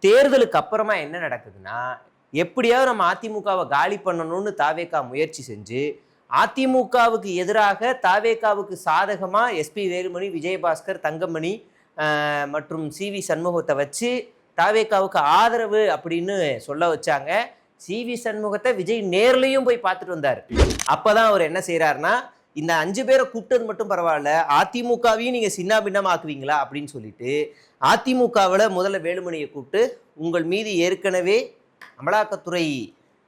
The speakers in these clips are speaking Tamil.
தேர்தலுக்கு அப்புறமா என்ன நடக்குதுன்னா, எப்படியாவது நம்ம அதிமுகவை காலி பண்ணணும்னு தாவேகா முயற்சி செஞ்சு, அதிமுகவுக்கு எதிராக தாவேகாவுக்கு சாதகமா எஸ்பி வேலுமணி, விஜயபாஸ்கர், தங்கமணி மற்றும் சிவி சண்முகத்தை வச்சு தாவேகாவுக்கு ஆதரவு அப்படின்னு சொல்ல வச்சாங்க. சிவி சண்முகத்தை விஜய் நேர்லயும் போய் பார்த்துட்டு வந்தார். அப்பதான் அவர் என்ன செய்யறாருன்னா, இந்த 5 பேரை கூப்பிட்டது மட்டும் பரவாயில்ல, அதிமுகவையும் நீங்க சின்ன பின்னமாக்குவீங்களா அப்படின்னு சொல்லிட்டு அதிமுகவில் முதல்ல வேலுமணியை கூப்பிட்டு, உங்கள் மீது ஏற்கனவே அமலாக்கத்துறை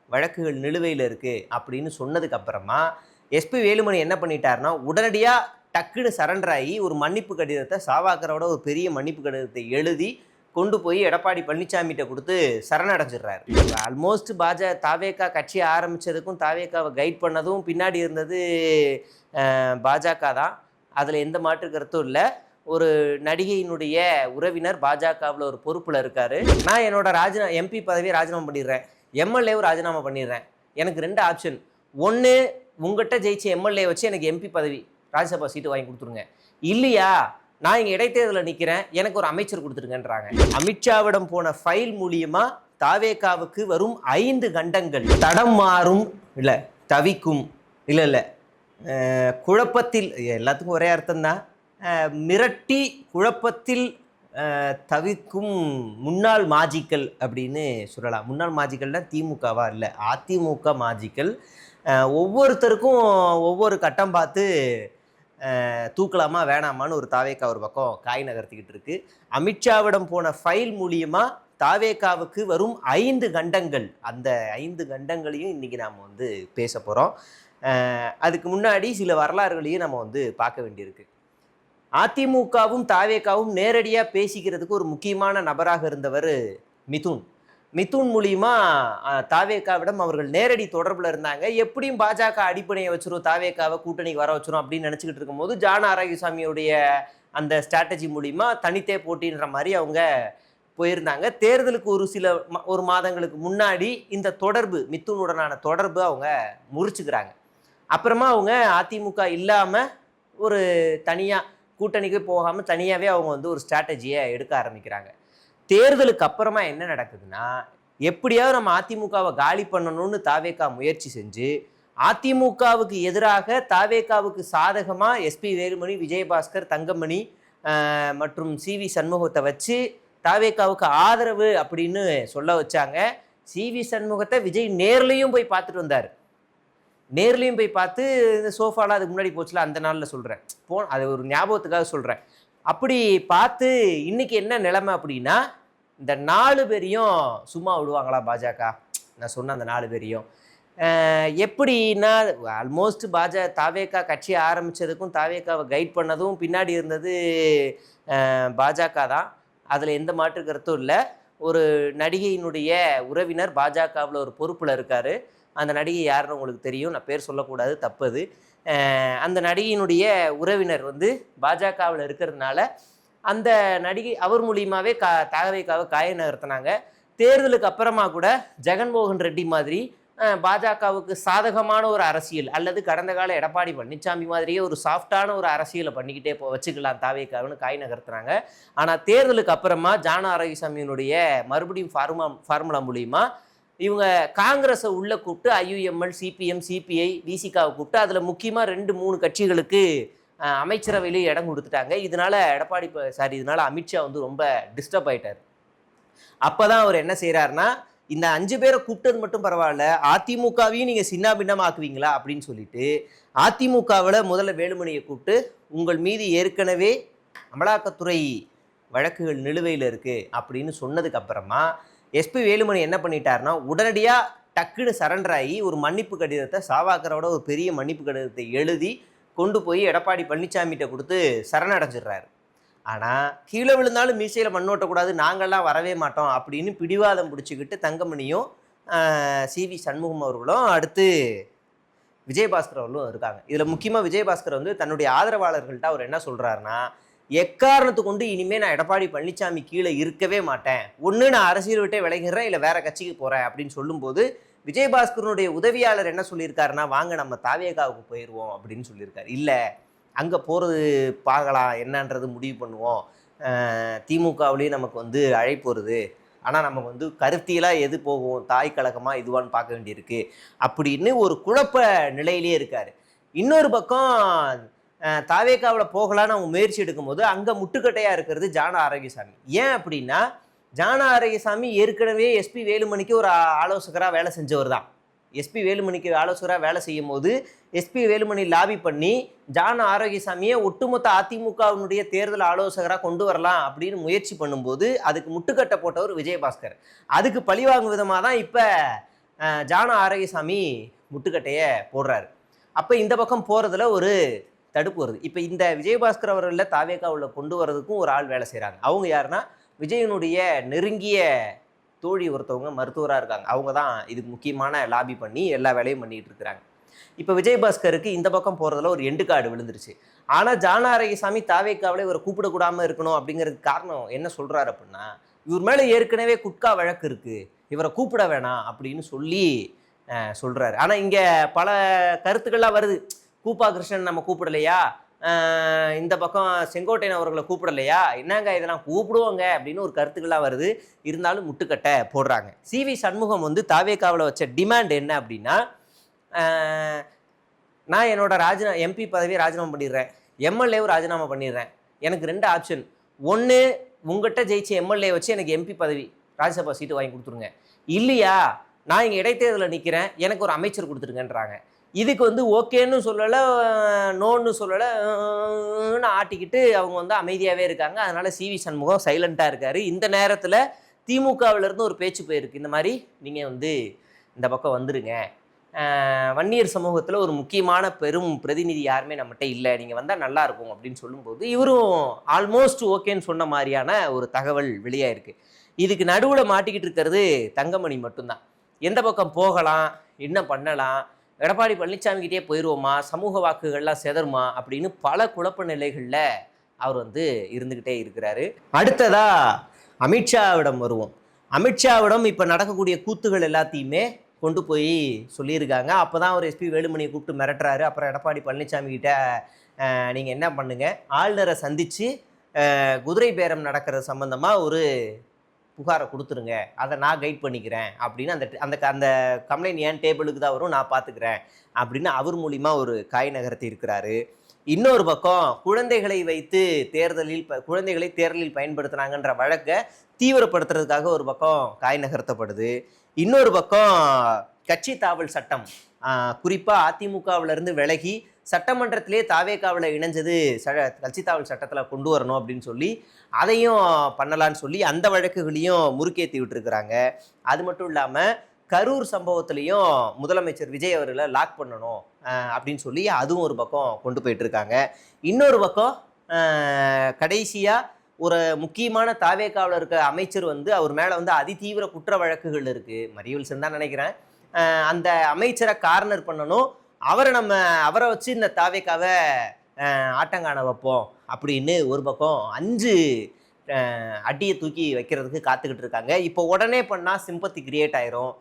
வழக்குகள் நிலுவையில் இருக்கு அப்படின்னு சொன்னதுக்கு அப்புறமா எஸ்பி வேலுமணி என்ன பண்ணிட்டாருன்னா, உடனடியாக டக்குன்னு சரண்டர் ஆகி ஒரு மன்னிப்பு கடிதத்தை, சாவாக்கரோட ஒரு பெரிய மன்னிப்பு கடிதத்தை எழுதி கொண்டு போய் எடப்பாடி பழனிசாமிகிட்ட கொடுத்து சரணடைஞ்சிடுறாரு. ஆல்மோஸ்ட் தாவேகா கட்சி ஆரம்பித்ததுக்கும் தாவேகாவை கைட் பண்ணதும் பின்னாடி இருந்தது பாஜக தான். அதில் எந்த மாற்று கருத்தும் இல்லை. ஒரு நடிகையினுடைய உறவினர் பாஜகவில் ஒரு பொறுப்பில் இருக்கார். நான் என்னோட எம்பி பதவியை ராஜினாமா பண்ணிடுறேன், எம்எல்ஏவும் ராஜினாமா பண்ணிடுறேன். எனக்கு 2 ஆப்ஷன். ஒன்று, உங்கள்கிட்ட ஜெயிச்ச எம்எல்ஏ வச்சு எனக்கு எம்பி பதவி, ராஜ்யசபா சீட்டு வாங்கி கொடுத்துருங்க. இல்லையா, நான் இங்கே இடைத்தேர்தலில் நிற்கிறேன், எனக்கு ஒரு அமைச்சர் கொடுத்துருங்கன்றாங்க. அமித்ஷாவிடம் போன ஃபைல் மூலியமா தாவேகாவுக்கு வரும் 5 கண்டங்கள் தடம் மாறும், இல்லை தவிக்கும், இல்லை குழப்பத்தில், எல்லாத்துக்கும் ஒரே அர்த்தம்தான், மிரட்டி குழப்பத்தில் தவிர்க்கும் முன்னாள் மாஜிக்கல் அப்படின்னு சொல்லலாம். முன்னாள் மாஜிக்கல்னால் திமுகவா? இல்லை, அதிமுக மாஜிக்கல். ஒவ்வொருத்தருக்கும் ஒவ்வொரு கட்டம் பார்த்து தூக்கலாமா வேணாமான்னு ஒரு தாவேகா ஒரு பக்கம் காய் நகர்த்திக்கிட்டு இருக்கு. அமித்ஷாவிடம் போன ஃபைல் மூலியமா தாவேகாவுக்கு வரும் 5 கண்டங்கள், அந்த 5 கண்டங்களையும் இன்னைக்கு நாம் பேச போகிறோம். அதுக்கு முன்னாடி சில வரலாறுகளையும் நம்ம பார்க்க வேண்டியிருக்கு. அதிமுகவும் தாவேகாவும் நேரடியாக பேசிக்கிறதுக்கு ஒரு முக்கியமான நபராக இருந்தவர் மிதுன் மூலியமா தாவேகாவிடம் அவர்கள் நேரடி தொடர்பில் இருந்தாங்க. எப்படியும் பாஜக அடிப்படையை வச்சிரும், தாவேகாவை கூட்டணிக்கு வர வச்சிரும் அப்படின்னு நினச்சிக்கிட்டு இருக்கும்போது ஜான் ஆரோக்கியசாமியுடைய அந்த ஸ்ட்ராட்டஜி மூலிமா தனித்தே போட்டின்ற மாதிரி அவங்க போயிருந்தாங்க. தேர்தலுக்கு ஒரு மாதங்களுக்கு முன்னாடி இந்த தொடர்பு, மிதுனுடனான தொடர்பு அவங்க முறிச்சுக்கிறாங்க. அப்புறமா அவங்க அதிமுக இல்லாமல் ஒரு தனியாக கூட்டணிக்கு போகாமல் தனியாகவே அவங்க ஒரு ஸ்ட்ராட்டஜியை எடுக்க ஆரம்பிக்கிறாங்க. தேர்தலுக்கு அப்புறமா என்ன நடக்குதுன்னா, எப்படியாவது நம்ம அதிமுகவை காலி பண்ணணும்னு தாவேகா முயற்சி செஞ்சு, அதிமுகவுக்கு எதிராக தாவேகாவுக்கு சாதகமாக எஸ்பி வேலுமணி, விஜயபாஸ்கர், தங்கமணி மற்றும் சிவி சண்முகத்தை வச்சு தாவேகாவுக்கு ஆதரவு அப்படின்னு சொல்ல வச்சாங்க. சிவி சண்முகத்தை விஜய் நேர்லையும் போய் பார்த்துட்டு வந்தார். நேர்லையும் போய் பார்த்து, இந்த சோஃபாலாம் அதுக்கு முன்னாடி போச்சுல, அந்த நாளில் சொல்கிறேன், அது ஒரு ஞாபகத்துக்காக சொல்கிறேன். அப்படி பார்த்து இன்னைக்கு என்ன நிலைமை அப்படின்னா, இந்த 4 பேரையும் சும்மா விடுவாங்களா பாஜக? நான் சொன்ன அந்த 4 பேரையும் எப்படின்னா, ஆல்மோஸ்ட் தாவேகா கட்சி ஆரம்பித்ததுக்கும் தாவேகாவை கைட் பண்ணதும் பின்னாடி இருந்தது பாஜக தான். அதில் எந்த மாற்று கருத்தும் இல்லை. ஒரு நடிகையினுடைய உறவினர் பாஜகவில் ஒரு பொறுப்பில் இருக்கார். அந்த நடிகை யாருன்னு உங்களுக்கு தெரியும், நான் பேர் சொல்லக்கூடாது, தப்பது. அந்த நடிகையினுடைய உறவினர் பாஜகவில் இருக்கிறதுனால அந்த நடிகை அவர் மூலியமாகவே தாவேகாவை காய நகர்த்தினாங்க. தேர்தலுக்கு அப்புறமா கூட ஜெகன்மோகன் ரெட்டி மாதிரி பாஜகவுக்கு சாதகமான ஒரு அரசியல், அல்லது கடந்த கால எடப்பாடி பழனிசாமி மாதிரியே ஒரு சாஃப்டான ஒரு அரசியலை பண்ணிக்கிட்டே வச்சுக்கலாம் தாவேகாவுன்னு காய் நகர்த்துறாங்க. ஆனால் தேர்தலுக்கு அப்புறமா ஜான் ஆரோக்கியசாமியினுடைய மறுபடியும் ஃபார்முலா மூலியமா இவங்க காங்கிரஸை உள்ளே கூப்பிட்டு ஐயுஎம்எல், சிபிஎம், சிபிஐ, விசிகாவை கூப்பிட்டு அதில் முக்கியமாக 2-3 கட்சிகளுக்கு அமைச்சரவையிலே இடம் கொடுத்துட்டாங்க. இதனால இதனால அமித்ஷா ரொம்ப டிஸ்டர்ப் ஆயிட்டார். அப்போ தான் அவர் என்ன செய்கிறாருன்னா, இந்த 5 பேரை கூப்பிட்டது மட்டும் பரவாயில்ல, அதிமுகவையும் நீங்கள் சின்ன பின்னமாக்குவீங்களா அப்படின்னு சொல்லிட்டு அதிமுகவில் முதல்ல வேலுமணியை கூப்பிட்டு, உங்கள் மீது ஏற்கனவே அமலாக்கத்துறை வழக்குகள் நிலுவையில் இருக்குது அப்படின்னு சொன்னதுக்கு அப்புறமா எஸ்பி வேலுமணி என்ன பண்ணிட்டாருன்னா, உடனடியாக டக்குன்னு சரண்டர் ஆகி ஒரு மன்னிப்பு கடிதத்தை, சாவாக்கரோட ஒரு பெரிய மன்னிப்பு கடிதத்தை எழுதி கொண்டு போய் எடப்பாடி பழனிசாமிகிட்ட கொடுத்து சரணடைஞ்சிடுறாரு. ஆனால் கீழே விழுந்தாலும் மீசையில் மண்ணோட்டக்கூடாது, நாங்கள்லாம் வரவே மாட்டோம் அப்படின்னு பிடிவாதம் பிடிச்சிக்கிட்டு தங்கமணியும் சிவி சண்முகம் அவர்களும், அடுத்து விஜயபாஸ்கர் அவர்களும் இருக்காங்க. இதில் முக்கியமாக விஜயபாஸ்கர் தன்னுடைய ஆதரவாளர்கள்ட்ட அவர் என்ன சொல்கிறாருன்னா, எக்காரணத்து கொண்டு இனிமேல் நான் எடப்பாடி பழனிசாமி கீழே இருக்கவே மாட்டேன், ஒன்று நான் அரசியல் விட்டே விலகிறேன், இல்லை வேற கட்சிக்கு போகிறேன் அப்படின்னு சொல்லும்போது விஜயபாஸ்கரனுடைய உதவியாளர் என்ன சொல்லியிருக்காருன்னா, வாங்க நம்ம தாவேகாவுக்கு போயிடுவோம் அப்படின்னு சொல்லியிருக்காரு. இல்லை, அங்கே போகிறது பார்க்கலாம், என்னன்றது முடிவு பண்ணுவோம், திமுகவிலேயே நமக்கு அழைப்பு வருது, ஆனால் நம்ம வந்து கருத்தியலாக எது போகும், தாய் கழகமா இதுவான்னு பார்க்க வேண்டியிருக்கு அப்படின்னு ஒரு குழப்ப நிலையிலே இருக்காரு. இன்னொரு பக்கம் தாவேக்காவில் போகலான்னு அவங்க முயற்சி எடுக்கும்போது அங்கே முட்டுக்கட்டையாக இருக்கிறது ஜான ஆரோக்கியசாமி. ஏன் அப்படின்னா, ஜான ஆரோக்கியசாமி ஏற்கனவே எஸ்பி வேலுமணிக்கு ஒரு ஆலோசகராக வேலை செஞ்சவர் தான். எஸ்பி வேலுமணிக்கு ஆலோசகராக வேலை செய்யும் போது எஸ்பி வேலுமணி லாபி பண்ணி ஜான ஆரோக்கியசாமியை ஒட்டுமொத்த அதிமுகவினுடைய தேர்தல் ஆலோசகராக கொண்டு வரலாம் அப்படின்னு முயற்சி பண்ணும்போது அதுக்கு முட்டுக்கட்டை போட்டவர் விஜயபாஸ்கர். அதுக்கு பழிவாங்கும் விதமாக தான் இப்போ ஜான ஆரோக்கியசாமி முட்டுக்கட்டையை போடுறாரு. அப்போ இந்த பக்கம் போகிறதுல ஒரு தடுப்பு வருது. இப்போ இந்த விஜயபாஸ்கர் அவர்களில் தாவேக்காவில் கொண்டு வர்றதுக்கும் ஒரு ஆள் வேலை செய்கிறாங்க. அவங்க யாருன்னா, விஜயனுடைய நெருங்கிய தோழி ஒருத்தவங்க மருத்துவராக இருக்காங்க. அவங்க தான் இதுக்கு முக்கியமான லாபி பண்ணி எல்லா வேலையும் பண்ணிகிட்டு இருக்கிறாங்க. இப்போ விஜயபாஸ்கருக்கு இந்த பக்கம் போகிறதுல ஒரு எண்டு கார்டு விழுந்துருச்சு. ஆனால் ஜான ஆரோக்கியசாமி தாவேக்காவிலே இவரை கூப்பிடக்கூடாமல் இருக்கணும் அப்படிங்கிறதுக்கு காரணம் என்ன சொல்கிறாரு அப்படின்னா, இவர் மேலே ஏற்கனவே குட்கா வழக்கு இருக்குது, இவரை கூப்பிட வேணாம் அப்படின்னு சொல்லி சொல்கிறாரு. ஆனால் இங்கே பல கருத்துக்கள்லாம் வருது. கூப்பா கிருஷ்ணன் நம்ம கூப்பிடலையா, இந்த பக்கம் செங்கோட்டையன் அவர்களை கூப்பிடலையா, என்னங்க இதெல்லாம் கூப்பிடுவோங்க அப்படின்னு ஒரு கருத்துக்கள்லாம் வருது. இருந்தாலும் முட்டுக்கட்டை போடுறாங்க. சிவி சண்முகம் வந்து தாவேக்காவில் வச்ச டிமாண்ட் என்ன அப்படின்னா, நான் என்னோட எம்பி பதவியை ராஜினாமா பண்ணிடுறேன், எம்எல்ஏவும் ராஜினாமா பண்ணிடுறேன். எனக்கு 2 ஆப்ஷன். ஒன்று, உங்கள்கிட்ட ஜெயிச்ச எம்எல்ஏ வச்சு எனக்கு எம்பி பதவி ராஜ்யசபா சீட்டு வாங்கி கொடுத்துருங்க. இல்லையா, நான் இங்கே இடைத்தேர்தலில் நிற்கிறேன், எனக்கு ஒரு அமைச்சர் கொடுத்துருங்கன்றாங்க. இதுக்கு வந்து ஓகேன்னு சொல்லலை, நோன்னு சொல்லலை, ஆட்டிக்கிட்டு அவங்க வந்து அமைதியாகவே இருக்காங்க. அதனால் சிவி சண்முகம் சைலண்ட்டாக இருக்கார். இந்த நேரத்தில் திமுகவிலேருந்து ஒரு பேச்சு போயிருக்கு, இந்த மாதிரி நீங்கள் வந்து இந்த பக்கம் வந்துடுங்க, வன்னியர் சமூகத்தில் ஒரு முக்கியமான பெரும் பிரதிநிதி யாருமே நம்மகிட்ட இல்லை, நீங்கள் வந்தால் நல்லாயிருக்கும் அப்படின்னு சொல்லும்போது இவரும் ஆல்மோஸ்ட் ஓகேன்னு சொன்ன மாதிரியான ஒரு தகவல் வெளியாயிருக்கு. இதுக்கு நடுவில் மாட்டிக்கிட்டு இருக்கிறது தங்கமணி மட்டும்தான். எந்த பக்கம் போகலாம், என்ன பண்ணலாம், எடப்பாடி பழனிசாமிக்கிட்டே போயிடுவோமா, சமூக வாக்குகள்லாம் செதறுமா அப்படின்னு பல குழப்ப நிலைகளில் அவர் வந்து இருந்துக்கிட்டே இருக்கிறாரு. அடுத்ததா அமித்ஷாவிடம் வருவோம். அமித்ஷாவிடம் இப்போ நடக்கக்கூடிய கூத்துகள் எல்லாத்தையுமே கொண்டு போய் சொல்லியிருக்காங்க. அப்போ தான் அவர் எஸ்பி வேலுமணியை கூப்பிட்டு மிரட்டுறாரு. அப்புறம் எடப்பாடி பழனிசாமி கிட்ட நீங்கள் என்ன பண்ணுங்கள், ஆளுநரை சந்தித்து குதிரை பேரம் நடக்கிறது சம்மந்தமாக ஒரு புகாரை கொடுத்துருங்க, அதை நான் கைட் பண்ணிக்கிறேன் அப்படின்னு அந்த அந்த கம்ப்ளைண்ட் என் டேபிளுக்கு தான் வரும், நான் பார்த்துக்கிறேன் அப்படின்னு அவர் மூலிமா ஒரு காய் நகர்த்தி இருக்கிறாரு. இன்னொரு பக்கம் குழந்தைகளை வைத்து குழந்தைகளை தேர்தலில் பயன்படுத்தினாங்கன்ற வழக்கை தீவிரப்படுத்துறதுக்காக ஒரு பக்கம் காய் நகர்த்தப்படுது. இன்னொரு பக்கம் கட்சி தாவல் சட்டம், குறிப்பாக அதிமுகவிலிருந்து விலகி சட்டமன்றத்திலே தாவேக்காவில் இணைஞ்சது கட்சி தாவல் சட்டத்தில் கொண்டு வரணும் அப்படின்னு சொல்லி அதையும் பண்ணலான்னு சொல்லி அந்த வழக்குகளையும் முறுக்கேற்றி விட்டுருக்குறாங்க. அது மட்டும் இல்லாமல் கரூர் சம்பவத்திலையும் முதலமைச்சர் விஜய் அவர்களை லாக் பண்ணணும் அப்படின்னு சொல்லி அதுவும் ஒரு பக்கம் கொண்டு போயிட்டுருக்காங்க. இன்னொரு பக்கம் கடைசியாக ஒரு முக்கியமான தாவேக்காவில் இருக்க அமைச்சர் வந்து அவர் மேலே வந்து அதிதீவிர குற்ற வழக்குகள் இருக்குது, மரியவில்சன் தான் நினைக்கிறேன். அந்த அமைச்சரை கார்னர் பண்ணணும், அவரை வச்சு இந்த தாவேக்காவை ஆட்டங்காண வைப்போம் அப்படின்னு ஒரு பக்கம் 5 அடியை தூக்கி வைக்கிறதுக்கு காத்துக்கிட்டு இருக்காங்க. இப்போ உடனே பண்ணால் சிம்பத்தி கிரியேட் ஆயிரும்,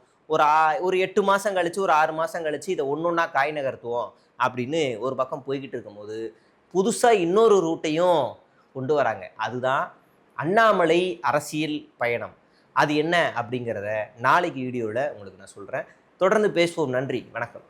ஒரு 8 மாதம் கழிச்சு, ஒரு 6 மாதம் கழிச்சு இதை ஒன்றா காய் நகர்த்துவோம் அப்படின்னு ஒரு பக்கம் போய்கிட்டு இருக்கும்போது புதுசாக இன்னொரு ரூட்டையும் கொண்டு வராங்க. அதுதான் அண்ணாமலை அரசியல் பயணம். அது என்ன அப்படிங்கிறத நாளைக்கு வீடியோவில் உங்களுக்கு நான் சொல்கிறேன். தொடர்ந்து பேசுவோம். நன்றி, வணக்கம்.